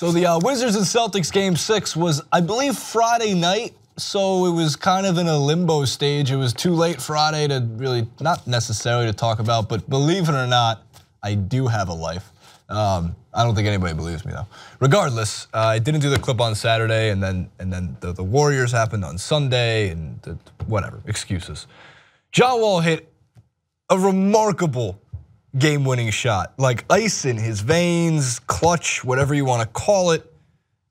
So the Wizards and Celtics game 6 was, I believe, Friday night. So it was kind of in a limbo stage. It was too late Friday to really, not necessarily to talk about, but believe it or not, I do have a life. I don't think anybody believes me though. Regardless, I didn't do the clip on Saturday, and then the Warriors happened on Sunday, and whatever, excuses. John Wall hit a remarkable game-winning shot, like ice in his veins, clutch, whatever you want to call it.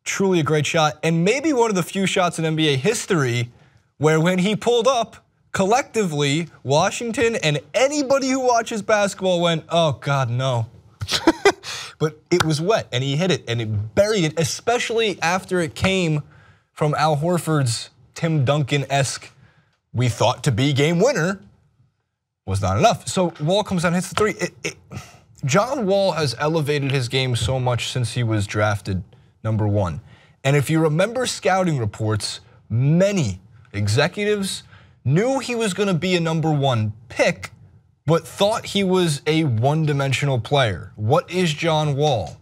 Truly a great shot, and maybe one of the few shots in NBA history where when he pulled up, collectively, Washington and anybody who watches basketball went, oh God, no. But it was wet, and he hit it, and it buried it, especially after it came from Al Horford's Tim Duncan-esque, we thought to be game winner, was not enough. So Wall comes down, hits the three. John Wall has elevated his game so much since he was drafted #1. And if you remember scouting reports, many executives knew he was gonna be a #1 pick, but thought he was a one-dimensional player. What is John Wall?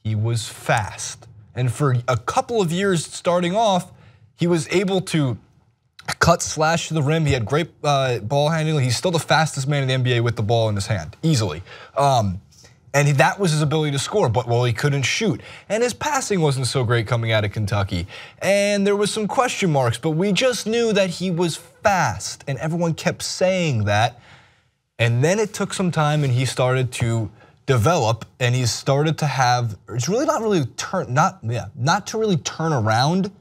He was fast. And for a couple of years starting off, he was able to cut, slash to the rim. He had great ball handling. He's still the fastest man in the NBA with the ball in his hand, easily. And that was his ability to score, but well, he couldn't shoot. And his passing wasn't so great coming out of Kentucky. And there was some question marks, but we just knew that he was fast, and everyone kept saying that. And then it took some time, and he started to develop, and he started to have, it's really not to really turn around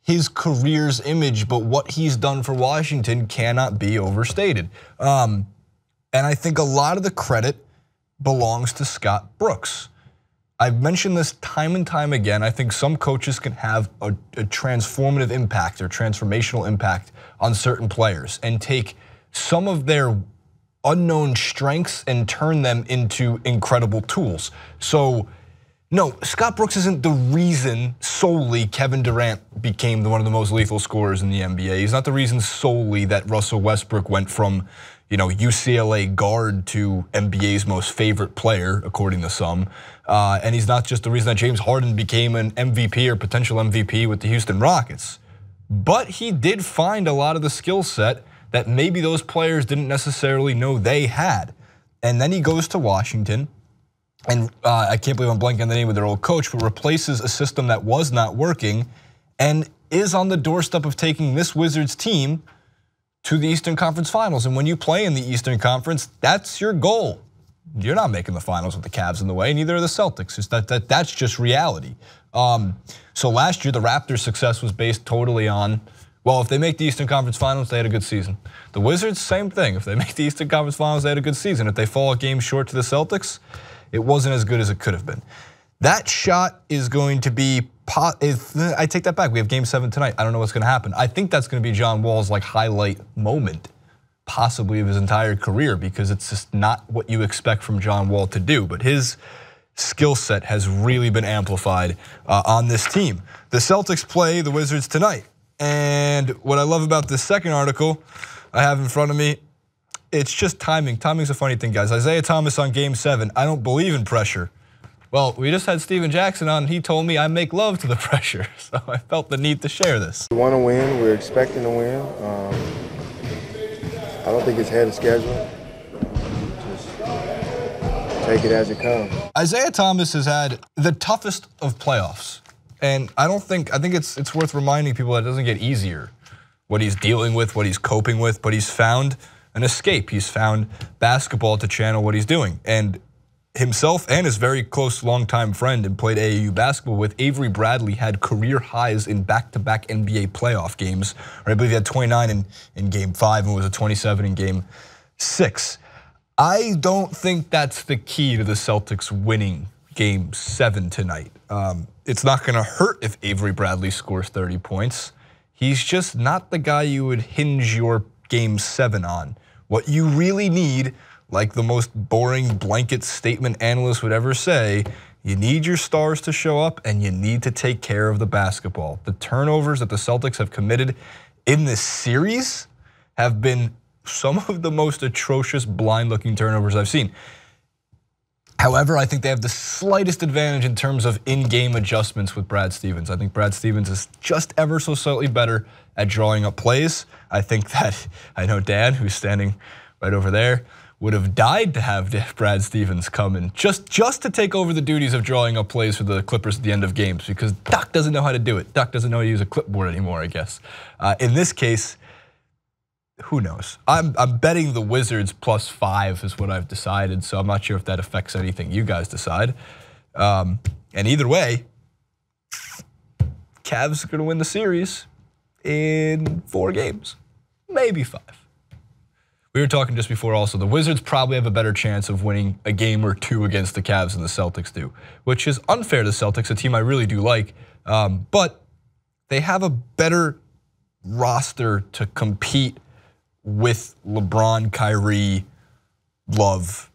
his career's image, but what he's done for Washington cannot be overstated. And I think a lot of the credit belongs to Scott Brooks. I've mentioned this time and time again. I think some coaches can have a transformative impact or transformational impact on certain players and take some of their unknown strengths and turn them into incredible tools. So no, Scott Brooks isn't the reason solely Kevin Durant became one of the most lethal scorers in the NBA. He's not the reason solely that Russell Westbrook went from UCLA guard to NBA's most favorite player, according to some. And he's not just the reason that James Harden became an MVP or potential MVP with the Houston Rockets. But he did find a lot of the skill set that maybe those players didn't necessarily know they had. And then he goes to Washington, and I can't believe I'm blanking on the name of their old coach, but replaces a system that was not working and is on the doorstep of taking this Wizards team to the Eastern Conference Finals. And when you play in the Eastern Conference, that's your goal. You're not making the finals with the Cavs in the way, neither are the Celtics. That's just reality. So last year, the Raptors' success was based totally on, well, if they make the Eastern Conference Finals, they had a good season. The Wizards, same thing. If they make the Eastern Conference Finals, they had a good season. If they fall a game short to the Celtics, it wasn't as good as it could have been. That shot is going to be, I take that back. We have game 7 tonight. I don't know what's going to happen. I think that's going to be John Wall's highlight moment, possibly of his entire career, because it's just not what you expect from John Wall to do. But his skill set has really been amplified on this team. The Celtics play the Wizards tonight. And what I love about this second article I have in front of me, it's just timing. Timing's a funny thing, guys. Isaiah Thomas on game 7, I don't believe in pressure. Well, we just had Steven Jackson on, and he told me I make love to the pressure. So I felt the need to share this. We want to win, we're expecting to win. I don't think it's ahead of schedule. Just take it as it comes. Isaiah Thomas has had the toughest of playoffs. And I think it's worth reminding people that it doesn't get easier. What he's dealing with, what he's coping with, but he's found an escape. He's found basketball to channel what he's doing. And himself and his very close longtime friend and played AAU basketball with, Avery Bradley, had career highs in back-to-back NBA playoff games. I believe he had 29 in game 5 and was a 27 in game 6. I don't think that's the key to the Celtics winning game 7 tonight. It's not gonna hurt if Avery Bradley scores 30 points. He's just not the guy you would hinge your game 7 on. What you really need, like the most boring blanket statement analyst would ever say, you need your stars to show up and you need to take care of the basketball. The turnovers that the Celtics have committed in this series have been some of the most atrocious, blind-looking turnovers I've seen. However, I think they have the slightest advantage in terms of in-game adjustments with Brad Stevens. I think Brad Stevens is just ever so slightly better at drawing up plays. I think that, I know Dan, who's standing right over there, would have died to have Brad Stevens come in just to take over the duties of drawing up plays for the Clippers at the end of games, because Doc doesn't know how to do it. Doc doesn't know how to use a clipboard anymore, I guess. In this case, who knows? I'm betting the Wizards +5 is what I've decided, so I'm not sure if that affects anything you guys decide. And either way, Cavs are going to win the series in 4 games, maybe 5. We were talking just before also, the Wizards probably have a better chance of winning a game or 2 against the Cavs than the Celtics do, which is unfair to the Celtics, a team I really do like, but they have a better roster to compete with LeBron, Kyrie, Love.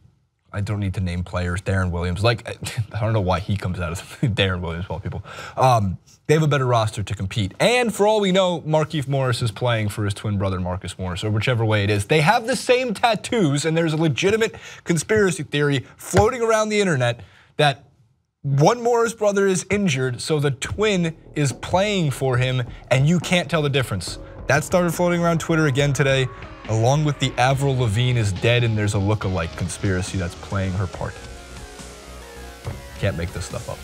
I don't need to name players, Darren Williams. Like, I don't know why he comes out as Darren Williams, of all people. They have a better roster to compete. And for all we know, Markieff Morris is playing for his twin brother, Marcus Morris, or whichever way it is. They have the same tattoos, and there's a legitimate conspiracy theory floating around the internet that one Morris brother is injured, so the twin is playing for him, and you can't tell the difference. That started floating around Twitter again today, along with the Avril Lavigne is dead and there's a look-alike conspiracy that's playing her part. Can't make this stuff up.